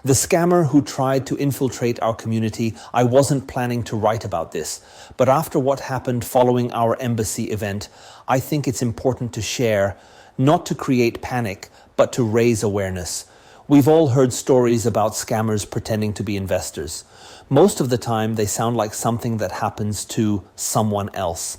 The scammer who tried to infiltrate our community, I wasn't planning to write about this, but after what happened following our embassy event, I think it's important to share, not to create panic, but to raise awareness. We've all heard stories about scammers pretending to be investors. Most of the time, they sound like something that happens to someone else.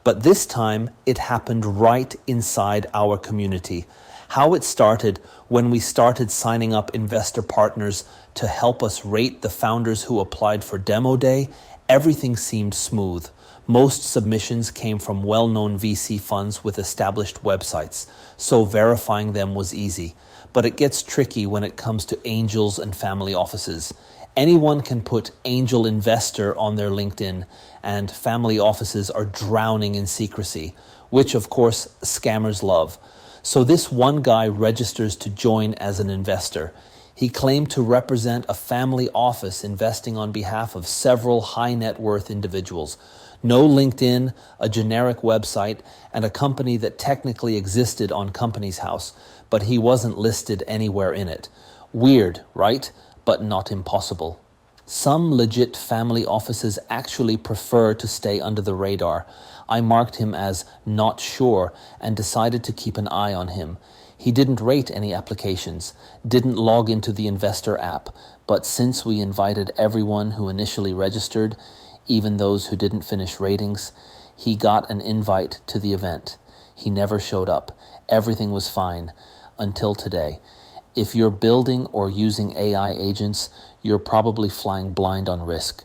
But this time, it happened right inside our community. How it started when we started signing up investor partners to help us rate the founders who applied for demo day, everything seemed smooth. Most submissions came from well-known VC funds with established websites, so verifying them was easy. But it gets tricky when it comes to angels and family offices. Anyone can put angel investor on their LinkedIn, and family offices are drowning in secrecy, which of course scammers love. So this one guy registers to join as an investor. He claimed to represent a family office investing on behalf of several high net worth individuals. No LinkedIn, a generic website, and a company that technically existed on Companies House, but he wasn't listed anywhere in it. Weird, right? But not impossible. Some legit family offices actually prefer to stay under the radar. I marked him as not sure and decided to keep an eye on him. He didn't rate any applications, didn't log into the investor app, but since we invited everyone who initially registered, even those who didn't finish ratings, he got an invite to the event. He never showed up. Everything was fine until today. If you're building or using AI agents, you're probably flying blind on risk.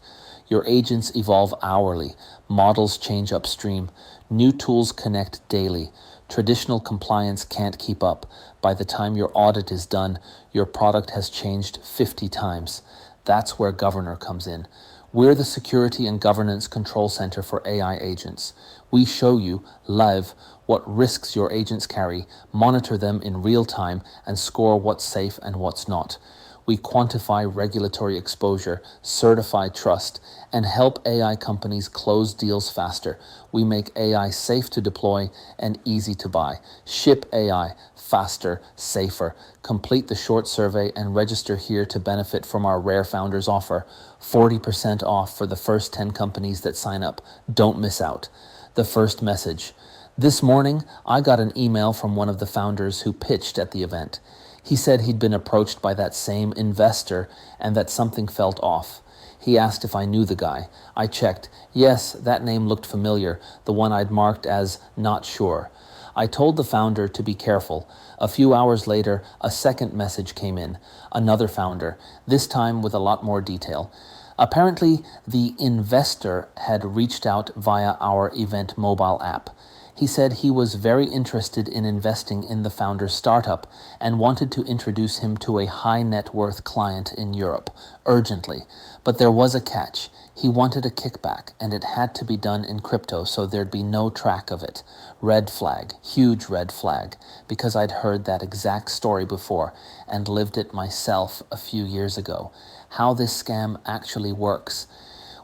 Your agents evolve hourly, models change upstream, new tools connect daily. Traditional compliance can't keep up. By the time your audit is done, your product has changed 50 times. That's where Governor comes in. We're the security and governance control center for AI agents. We show you, live, what risks your agents carry, monitor them in real time, and score what's safe and what's not. We quantify regulatory exposure, certify trust, and help AI companies close deals faster. We make AI safe to deploy and easy to buy. Ship AI faster, safer. Complete the short survey and register here to benefit from our Rare Founders offer. 40% off for the first 10 companies that sign up. Don't miss out. The first message. This morning, I got an email from one of the founders who pitched at the event. He said he'd been approached by that same investor and that something felt off. He asked if I knew the guy. I checked. Yes, that name looked familiar, the one I'd marked as not sure. I told the founder to be careful. A few hours later, a second message came in. Another founder, this time with a lot more detail. Apparently, the investor had reached out via our event mobile app. He said he was very interested in investing in the founder's startup and wanted to introduce him to a high net worth client in Europe, urgently. But there was a catch. He wanted a kickback, and it had to be done in crypto so there'd be no track of it. Red flag, huge red flag, because I'd heard that exact story before and lived it myself a few years ago. How this scam actually works.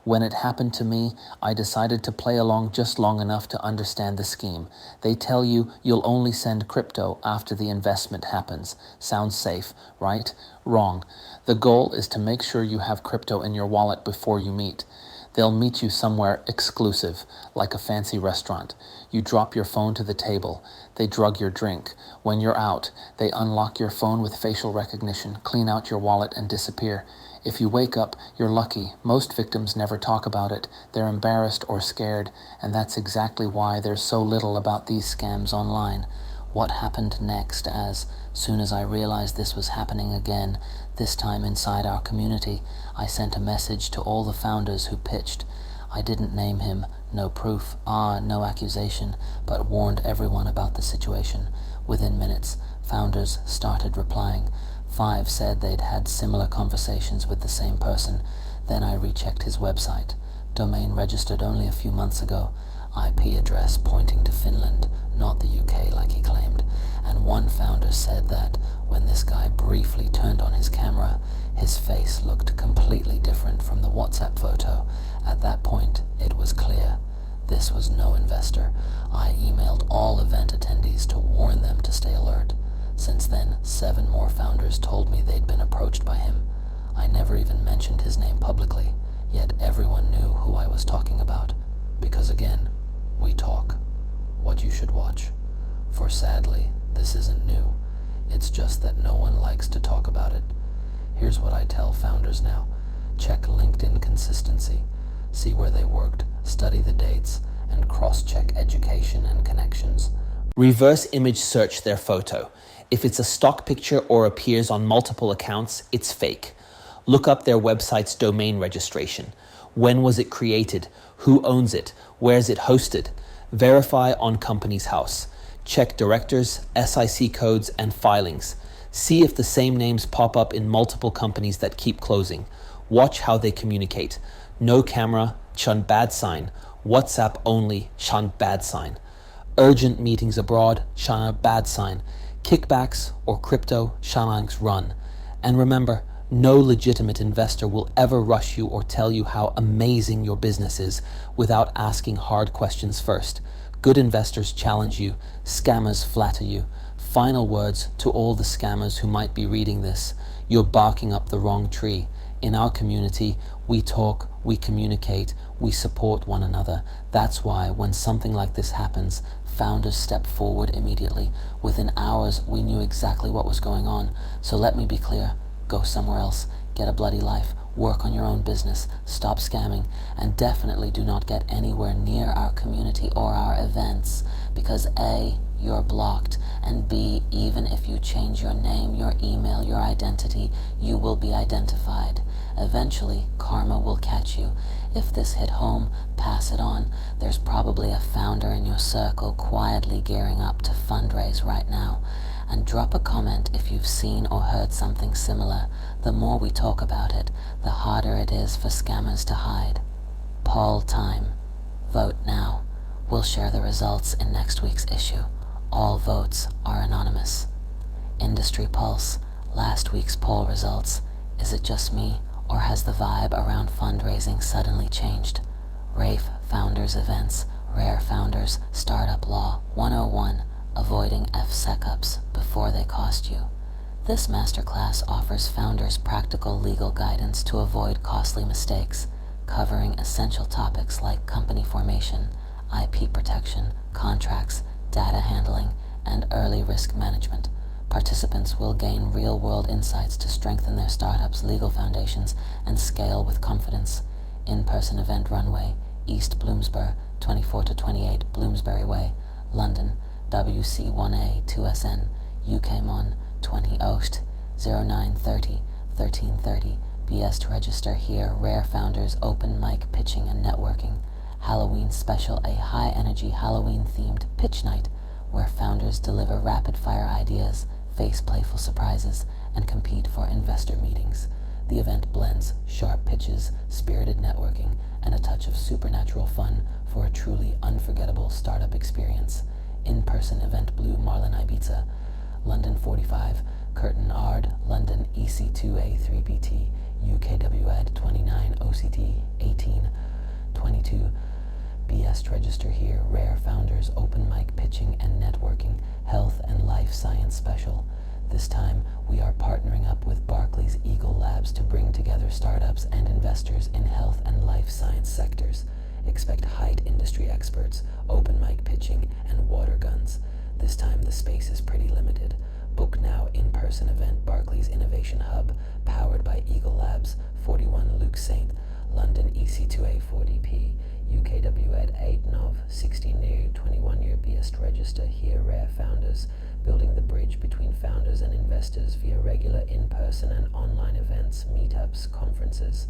When it happened to me, I decided to play along just long enough to understand the scheme. They tell you you'll only send crypto after the investment happens. Sounds safe, right? Wrong. The goal is to make sure you have crypto in your wallet before you meet. They'll meet you somewhere exclusive, like a fancy restaurant. You drop your phone to the table. They drug your drink. When you're out, they unlock your phone with facial recognition, clean out your wallet, and disappear. If you wake up, you're lucky. Most victims never talk about it. They're embarrassed or scared, and that's exactly why there's so little about these scams online. What happened next? As soon as I realized this was happening again, this time inside our community, I sent a message to all the founders who pitched. I didn't name him, no proof, no accusation, but warned everyone about the situation. Within minutes, founders started replying. 5 said they'd had similar conversations with the same person. Then I rechecked his website. Domain registered only a few months ago. IP address pointing to Finland, not the UK like he claimed. And one founder said that when this guy briefly turned on his camera, his face looked completely different from the WhatsApp photo. At that point, it was clear. This was no investor. I emailed all event attendees to warn them to stay alert. Since then, 7 more founders told me they'd been approached by him. never even mentioned his name publicly, yet everyone knew who I was talking about. Because again, we talk what you should watch. For sadly, this isn't new. It's just that no one likes to talk about it. Here's what I tell founders now. Check LinkedIn consistency. See where they worked, study the dates, and cross-check education and connections. Reverse image search their photo. If it's a stock picture or appears on multiple accounts, it's fake. Look up their website's domain registration. When was it created? Who owns it? Where is it hosted? Verify on Companies House. Check directors, SIC codes, and filings. See if the same names pop up in multiple companies that keep closing. Watch how they communicate. No camera, chun bad sign. WhatsApp only, chun bad sign. Urgent meetings abroad, chun bad sign. Kickbacks or crypto, chanang's run. And remember, no legitimate investor will ever rush you or tell you how amazing your business is without asking hard questions first. Good investors challenge you, scammers flatter you. Final words to all the scammers who might be reading this: you're barking up the wrong tree. In our community, we talk, we communicate, we support one another. That's why when something like this happens, founders step forward immediately. Within hours, we knew exactly what was going on. So let me be clear, go somewhere else, get a bloody life, work on your own business, stop scamming, and definitely do not get anywhere near our community or our events, because A, you're blocked, and B, even if you change your name, your email, your identity, you will be identified. Eventually, karma will catch you. If this hit home, pass it on. There's probably a founder in your circle quietly gearing up to fundraise right now. And drop a comment if you've seen or heard something similar. The more we talk about it, the harder it is for scammers to hide. Poll time. Vote now. We'll share the results in next week's issue. All votes are anonymous. Industry Pulse. Last week's poll results. Is it just me, or has the vibe around fundraising suddenly changed? Rafe Founders Events, Rare Founders, Startup Law 101, Avoiding FSECups Before They Cost You. This masterclass offers founders practical legal guidance to avoid costly mistakes, covering essential topics like company formation, IP protection, contracts, data handling, and early risk management. Participants will gain real-world insights to strengthen their startup's legal foundations and scale with confidence. In-person event runway, East Bloomsbury, 24 to 28 Bloomsbury Way, London, WC1A 2SN, UK Mon, 20 Ost, 0930 1330. BS to register here. Rare Founders, open mic pitching and networking. Halloween special, a high-energy Halloween-themed pitch night where founders deliver rapid-fire ideas, face playful surprises, and compete for investor meetings. The event blends sharp pitches, spirited networking, and a touch of supernatural fun for a truly unforgettable startup experience. In-person event Blue Marlin Ibiza, London 45, Curtin Ard, London EC2A3PT, UKWED 29, OCT 18, 22. BS to register here. Rare Founders, open mic pitching and networking, health and life science special. This time, we are partnering up with Barclays Eagle Labs to bring together startups and investors in health and life science sectors. Expect height industry experts, open mic pitching, and water guns. This time, the space is pretty limited. Book now. In-person event, Barclays Innovation Hub, powered by Eagle Labs, 41 Luke Saint, London EC2A 40P, UKWED 8 Nov, 16 new, 21 year BS to register here. Rare Founders, building the bridge between founders and investors via regular in-person and online events, meetups, conferences.